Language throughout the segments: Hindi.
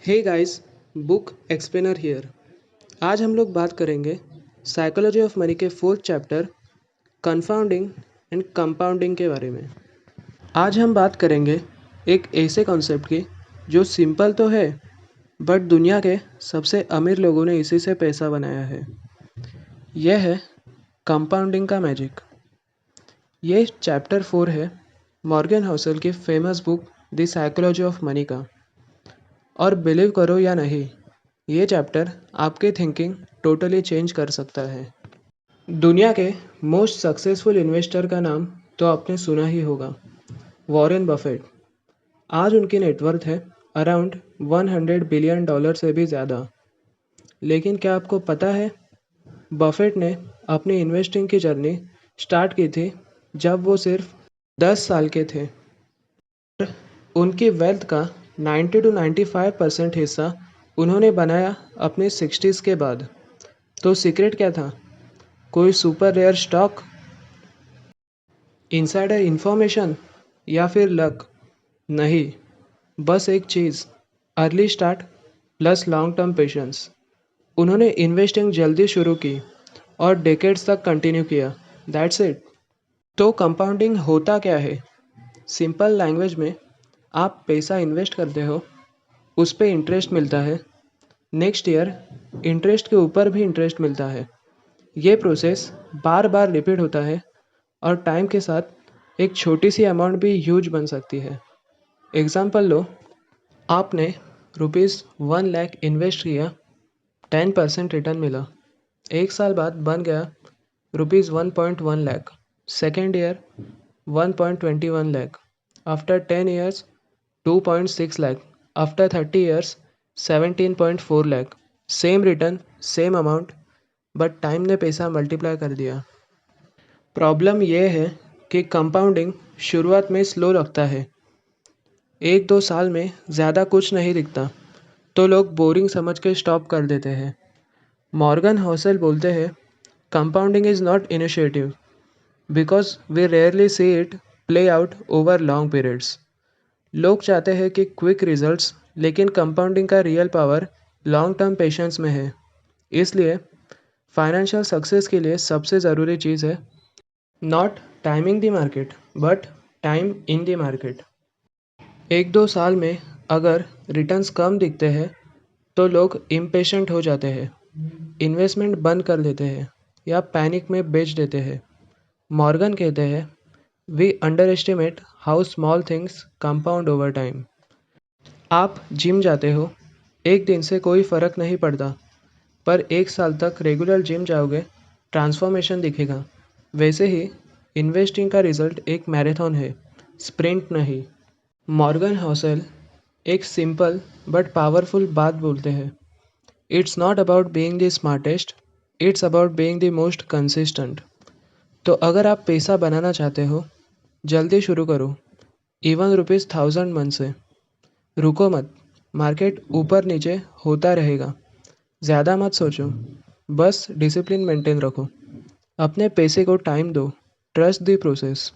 Hey guys, book explainer here. आज हम लोग बात करेंगे साइकोलॉजी ऑफ मनी के fourth chapter confounding and compounding के बारे में। आज हम बात करेंगे एक ऐसे कॉन्सेप्ट की जो सिंपल तो है बट दुनिया के सबसे अमीर लोगों ने इसी से पैसा बनाया है। यह है कंपाउंडिंग का मैजिक। ये चैप्टर 4 है मॉर्गन हाउसल की famous book the psychology of money का। और बिलीव करो या नहीं, ये चैप्टर आपके थिंकिंग टोटली चेंज कर सकता है। दुनिया के मोस्ट सक्सेसफुल इन्वेस्टर का नाम तो आपने सुना ही होगा, वॉरेन बफेट। आज उनकी नेटवर्थ है अराउंड $100 बिलियन से भी ज़्यादा। लेकिन क्या आपको पता है, बफेट ने अपनी इन्वेस्टिंग की जर्नी स्टार्ट की थी जब वो सिर्फ 10 साल के थे। उनकी वेल्थ का 90 to 95% हिस्सा उन्होंने बनाया अपने 60s के बाद। तो सीक्रेट क्या था? कोई super rare stock, insider information या फिर लक? नहीं, बस एक चीज़, early start plus long term patience. उन्होंने इन्वेस्टिंग जल्दी शुरू की और डेकेड्स तक कंटिन्यू किया। That's it. तो कंपाउंडिंग होता क्या है? सिंपल लैंग्वेज में, आप पैसा इन्वेस्ट करते हो, उस पे इंटरेस्ट मिलता है, नेक्स्ट ईयर इंटरेस्ट के ऊपर भी इंटरेस्ट मिलता है। ये प्रोसेस बार बार रिपीट होता है और टाइम के साथ एक छोटी सी अमाउंट भी ह्यूज बन सकती है। एग्जाम्पल लो, आपने ₹1 लाख इन्वेस्ट किया, 10% रिटर्न मिला। एक साल बाद बन गया ₹1.1 lakh, second year 1.21 lakh, after 10 years 2.6 lakh, after 30 years 17.4 lakh. Same return, same amount, but time ने पैसा मल्टीप्लाई कर दिया। प्रॉब्लम यह है कि कंपाउंडिंग शुरुआत में स्लो लगता है। 1-2 साल में ज़्यादा कुछ नहीं दिखता तो लोग बोरिंग समझ के स्टॉप कर देते हैं। मॉर्गन हौसल बोलते हैं, compounding is not initiative because we rarely see it play out over long periods. लोग चाहते हैं कि क्विक रिजल्ट्स, लेकिन कंपाउंडिंग का real power long term patience में है। इसलिए फाइनेंशियल सक्सेस के लिए सबसे ज़रूरी चीज़ है not timing the market but time in the market. 1-2 साल में अगर रिटर्न्स कम दिखते हैं तो लोग इम्पेशेंट हो जाते हैं, इन्वेस्टमेंट बंद कर देते हैं या पैनिक में बेच देते हैं। मॉर्गन कहते हैं, we underestimate how small things compound over time. आप जिम जाते हो, एक दिन से कोई फ़र्क नहीं पड़ता, पर एक साल तक रेगुलर जिम जाओगे, ट्रांसफॉर्मेशन दिखेगा। वैसे ही इन्वेस्टिंग का रिजल्ट एक मैराथन है, स्प्रिंट नहीं। मॉर्गन हौसल एक सिंपल बट पावरफुल बात बोलते हैं, it's not about being the smartest, it's about being the most consistent. तो अगर आप पैसा बनाना चाहते हो, जल्दी शुरू करो, इवन ₹1000 मंथ से। रुको मत, मार्केट ऊपर नीचे होता रहेगा। ज़्यादा मत सोचो, बस डिसिप्लिन मेंटेन रखो। अपने पैसे को टाइम दो, ट्रस्ट द प्रोसेस।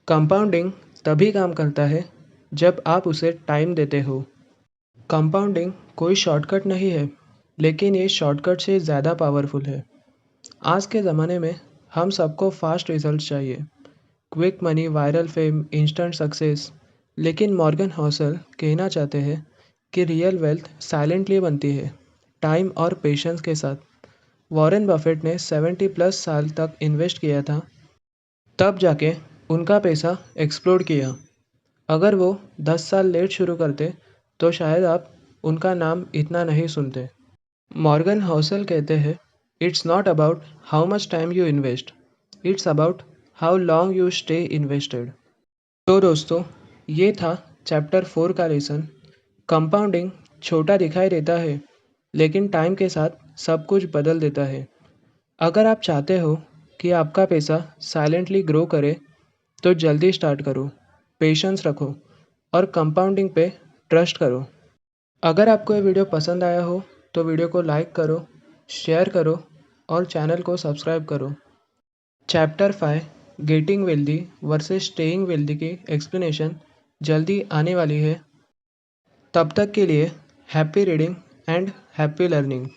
कंपाउंडिंग तभी काम करता है जब आप उसे टाइम देते हो। कंपाउंडिंग कोई शॉर्टकट नहीं है, लेकिन ये शॉर्टकट से ज़्यादा पावरफुल है। आज के ज़माने में हम सबको फास्ट रिजल्ट चाहिए, quick money, viral fame, instant success. लेकिन मॉर्गन हौसल कहना चाहते हैं कि रियल वेल्थ साइलेंटली बनती है, टाइम और पेशेंस के साथ। वॉरेन बफेट ने 70+ साल तक इन्वेस्ट किया था, तब जाके उनका पैसा एक्सप्लोड किया। अगर वो 10 साल लेट शुरू करते तो शायद आप उनका नाम इतना नहीं सुनते। मॉर्गन हौसल कहते हैं, it's not about how much time you invest, it's about how long you stay invested. तो दोस्तों, ये था चैप्टर 4 का लेसन। कंपाउंडिंग छोटा दिखाई देता है, लेकिन टाइम के साथ सब कुछ बदल देता है। अगर आप चाहते हो कि आपका पैसा साइलेंटली ग्रो करे, तो जल्दी स्टार्ट करो, पेशेंस रखो और कंपाउंडिंग पे ट्रस्ट करो। अगर आपको ये वीडियो पसंद आया हो तो वीडियो को लाइक करो, शेयर करो और चैनल को सब्सक्राइब करो। Chapter 5 getting wealthy versus staying wealthy की एक्सप्लेनेशन जल्दी आने वाली है। तब तक के लिए Happy reading and happy learning.